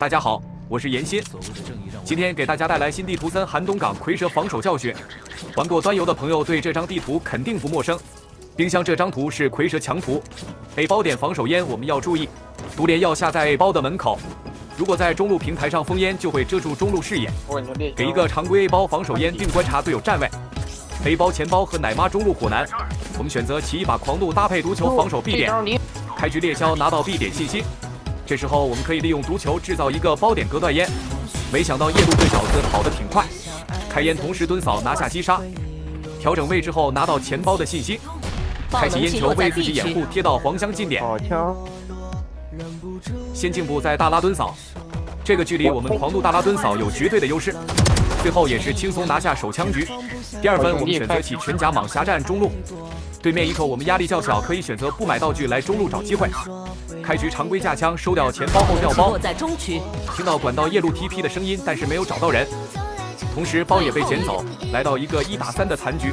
大家好，我是严鑫，今天给大家带来新地图3寒冬港蝰蛇防守教学。玩过端游的朋友对这张地图肯定不陌生。冰箱这张图是蝰蛇强图 ，A 包点防守烟我们要注意，毒莲要下在 A 包的门口。如果在中路平台上封烟，就会遮住中路视野。给一个常规 A 包防守烟，并观察队友站位。A 包前包和奶妈中路火男，我们选择起一把狂怒搭配毒球防守 B 点，开局猎枭拿到 B 点信息。这时候我们可以利用毒球制造一个包点隔断烟。没想到夜路这小子跑得挺快，开烟同时蹲扫拿下击杀，调整位置后拿到前包的信息，开启烟球为自己掩护，贴到黄香近点。先进步在大拉蹲扫，这个距离我们狂怒大拉蹲扫有绝对的优势。最后也是轻松拿下手枪局。第2分我们选择起全甲蟒侠战中路，对面一口我们压力较小，可以选择不买道具来中路找机会。开局常规架枪收掉前包后掉包，听到管道夜路 TP 的声音，但是没有找到人，同时包也被捡走，来到一个1打3的残局。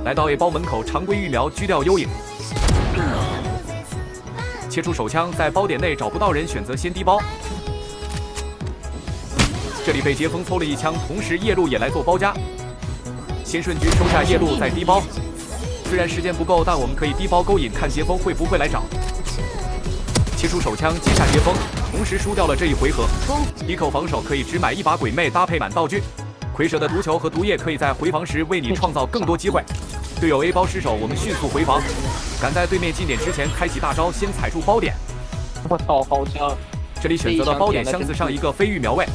来到 A 包门口常规预苗狙掉幽影，切出手枪，在包点内找不到人，选择先低包。这里被杰锋抽了一枪，同时夜路也来做包夹，先顺局收下夜路，再低包。虽然时间不够，但我们可以低包勾引，看杰锋会不会来找。切出手枪接下杰锋，同时输掉了这一回合。一口防守可以只买一把鬼魅，搭配满道具。蝰蛇的毒球和毒液可以在回防时为你创造更多机会。队友 A 包失手，我们迅速回防，赶在对面进点之前开启大招，先踩住包点。我操，好强！这里选择了包点箱子上一个飞玉苗位，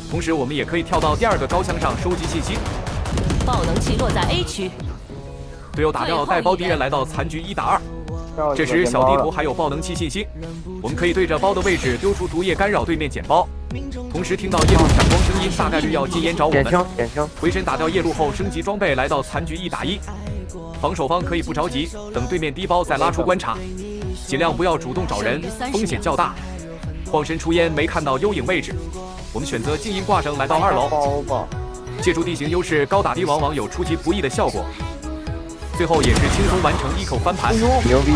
同时我们也可以跳到第2个高箱上收集信息。爆能器落在 A 区，队友打掉带包敌人，来到残局1打2。这时小地图还有爆能器信息，我们可以对着包的位置丢出毒液干扰对面捡包，同时听到夜路闪光声音，大概率要禁烟找我们。回身打掉夜路后升级装备，来到残局1打1。防守方可以不着急，等对面低包再拉出观察，尽量不要主动找人，风险较大。晃身出烟没看到幽影位置，我们选择静音挂绳来到2楼，借助地形优势，高打低往往有出其不意的效果。最后也是轻松完成一口翻盘，牛逼！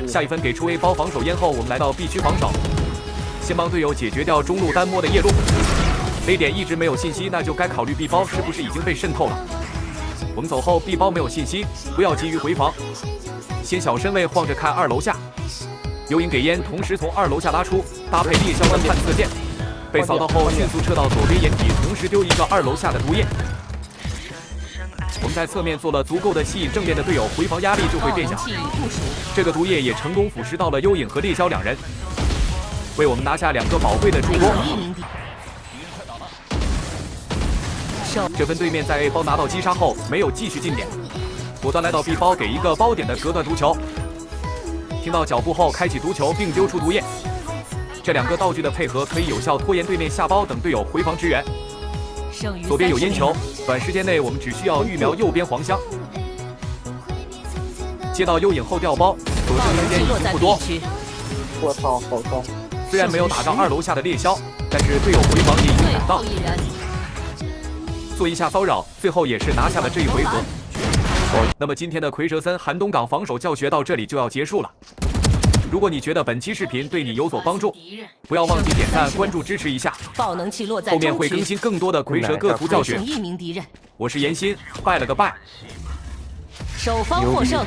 下一分给出 A 包防守烟后，我们来到 B 区防守，先帮队友解决掉中路单摸的夜路。A 点一直没有信息，那就该考虑 B 包是不是已经被渗透了。我们走后 B 包没有信息，不要急于回防，先小身位晃着看2楼下。幽影给烟，同时从2楼下拉出，搭配猎枭的探测剑，被扫到后迅速撤到左边掩体，同时丢一个2楼下的毒液。我们在侧面做了足够的吸引正面的队友，回防压力就会变小。这个毒液也成功腐蚀到了幽影和猎枭2人，为我们拿下2个宝贵的助攻。这分对面在 A 包拿到击杀后，没有继续进点，果断来到 B 包给一个包点的隔断毒球。听到脚步后开启毒球并丢出毒液，这2个道具的配合可以有效拖延对面下包，等队友回防支援。左边有烟球，短时间内我们只需要预苗右边黄香。接到幽影后掉包，所剩时间已经不多。我操，好痛！虽然没有打到2楼下的猎枭，但是队友回防也已经赶到，做一下骚扰，最后也是拿下了这一回合。那么今天的蝰蛇3寒冬港防守教学到这里就要结束了。如果你觉得本期视频对你有所帮助，不要忘记点赞、关注支持一下。爆能器落在后面会更新更多的蝰蛇各图教学。1名敌人，我是严鑫，拜了个拜。守方获胜。